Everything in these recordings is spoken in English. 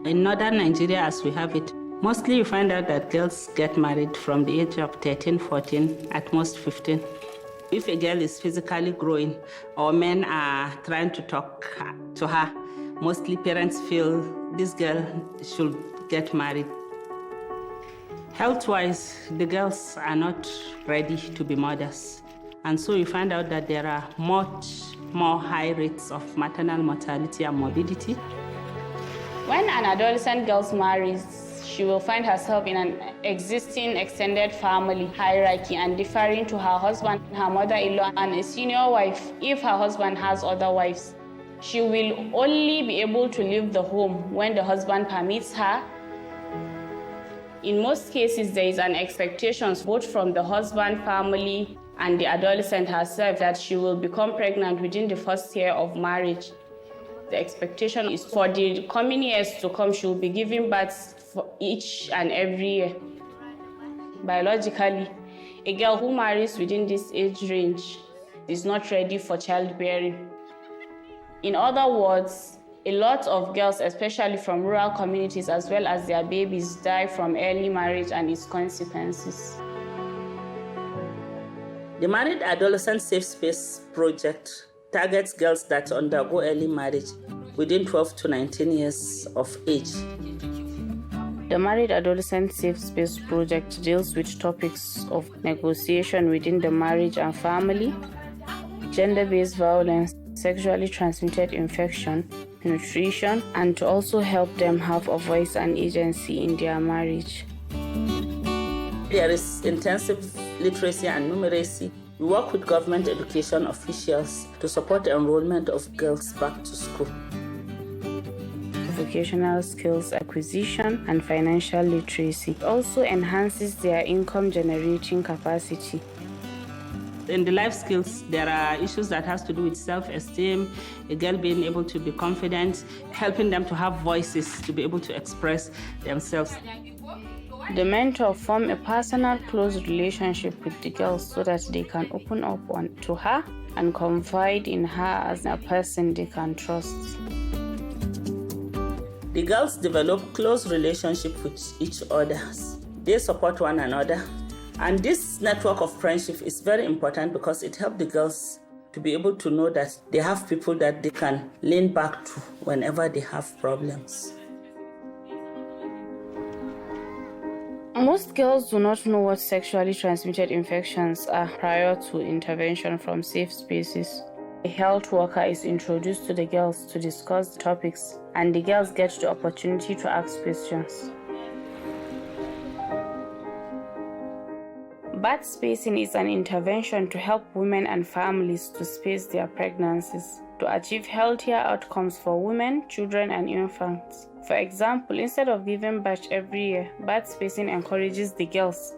In northern Nigeria, as we have it, mostly you find out that girls get married from the age of 13, 14, at most 15. If a girl is physically growing or men are trying to talk to her, mostly parents feel this girl should get married. Health-wise, the girls are not ready to be mothers. And so you find out that there are much more high rates of maternal mortality and morbidity. When an adolescent girl marries, she will find herself in an existing extended family hierarchy and differing to her husband, her mother-in-law, and a senior wife if her husband has other wives. She will only be able to leave the home when the husband permits her. In most cases, there is an expectation both from the husband family and the adolescent herself that she will become pregnant within the first year of marriage. The expectation is for the coming years to come, she will be giving birth for each and every year. Biologically, a girl who marries within this age range is not ready for childbearing. In other words, a lot of girls, especially from rural communities, as well as their babies, die from early marriage and its consequences. The Married Adolescent Safe Space Project targets girls that undergo early marriage within 12 to 19 years of age. The Married Adolescent Safe Space Project deals with topics of negotiation within the marriage and family, gender-based violence, sexually transmitted infection, nutrition, and to also help them have a voice and agency in their marriage. There is intensive literacy and numeracy. We work with government education officials to support enrollment of girls back to school. Vocational skills acquisition and financial literacy. It also enhances their income generating capacity. In the life skills, there are issues that has to do with self-esteem, a girl being able to be confident, helping them to have voices to be able to express themselves. The mentor form a personal, close relationship with the girls so that they can open up to her and confide in her as a person they can trust. The girls develop close relationship with each other. They support one another. And this network of friendship is very important because it helps the girls to be able to know that they have people that they can lean back to whenever they have problems. Most girls do not know what sexually transmitted infections are prior to intervention from safe spaces. A health worker is introduced to the girls to discuss the topics, and the girls get the opportunity to ask questions. Birth spacing is an intervention to help women and families to space their pregnancies to achieve healthier outcomes for women, children, and infants. For example, instead of giving birth every year, birth spacing encourages the girls,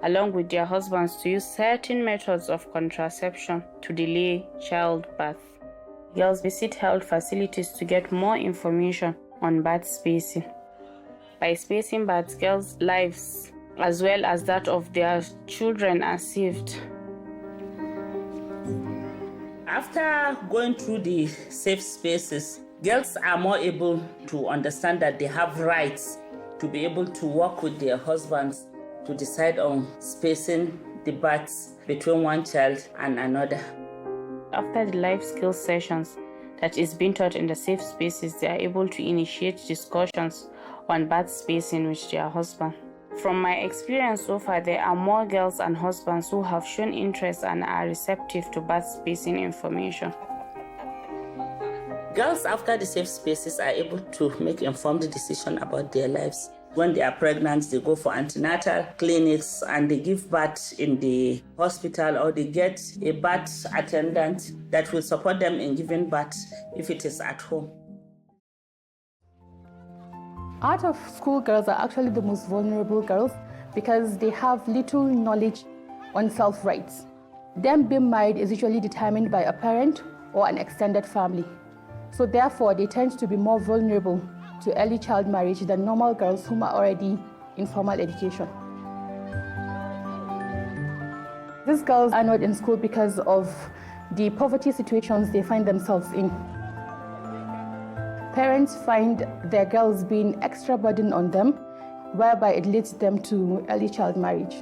along with their husbands, to use certain methods of contraception to delay childbirth. Girls visit health facilities to get more information on birth spacing. By spacing births, girls' lives as well as that of their children are saved. After going through the safe spaces, girls are more able to understand that they have rights to be able to work with their husbands to decide on spacing the births between one child and another. After the life skills sessions that is being taught in the safe spaces, they are able to initiate discussions on birth spacing with their husband. From my experience so far, there are more girls and husbands who have shown interest and are receptive to birth spacing information. Girls after the safe spaces are able to make informed decisions about their lives. When they are pregnant, they go for antenatal clinics and they give birth in the hospital, or they get a birth attendant that will support them in giving birth if it is at home. Out of school girls are actually the most vulnerable girls because they have little knowledge on self-rights. Them being married is usually determined by a parent or an extended family. So therefore, they tend to be more vulnerable to early child marriage than normal girls whom are already in formal education. These girls are not in school because of the poverty situations they find themselves in. parents find their girls being extra burden on them, whereby it leads them to early child marriage.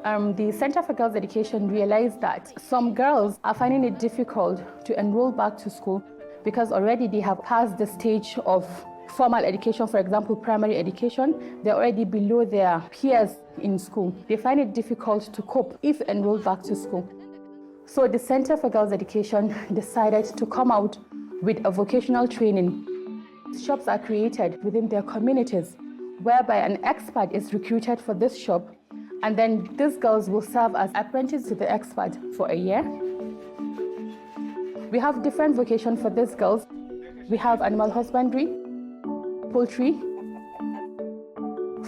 The Center for Girls' Education realized that some girls are finding it difficult to enroll back to school because already they have passed the stage of formal education, for example, primary education. They're already below their peers in school. They find it difficult to cope if enrolled back to school. So the Center for Girls' Education decided to come out with a vocational training. Shops are created within their communities, whereby an expert is recruited for this shop, and then these girls will serve as apprentices to the expert for a year. We have different vocations for these girls. We have animal husbandry, poultry,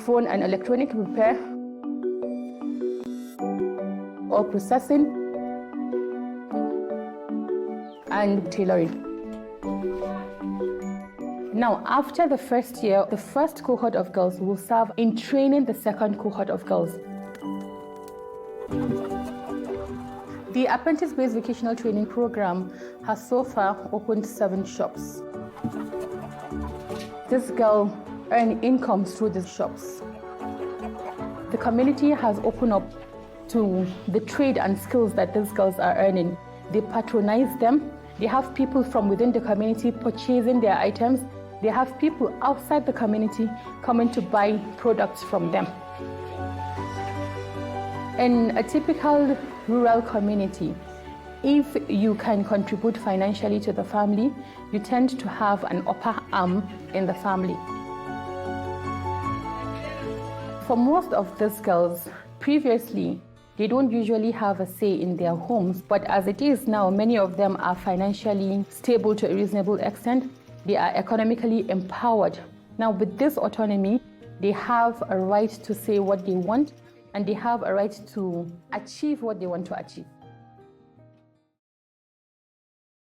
phone and electronic repair, or processing, and tailoring. Now, after the first year, the first cohort of girls will serve in training the second cohort of girls. The apprentice-based vocational training program has so far opened 7 shops. This girl earns income through these shops. The community has opened up to the trade and skills that these girls are earning. They patronize them. They have people from within the community purchasing their items. They have people outside the community coming to buy products from them. In a typical rural community, if you can contribute financially to the family, you tend to have an upper arm in the family. For most of these girls, previously, they don't usually have a say in their homes, but as it is now, many of them are financially stable to a reasonable extent. They are economically empowered. Now, with this autonomy, they have a right to say what they want, and they have a right to achieve what they want to achieve.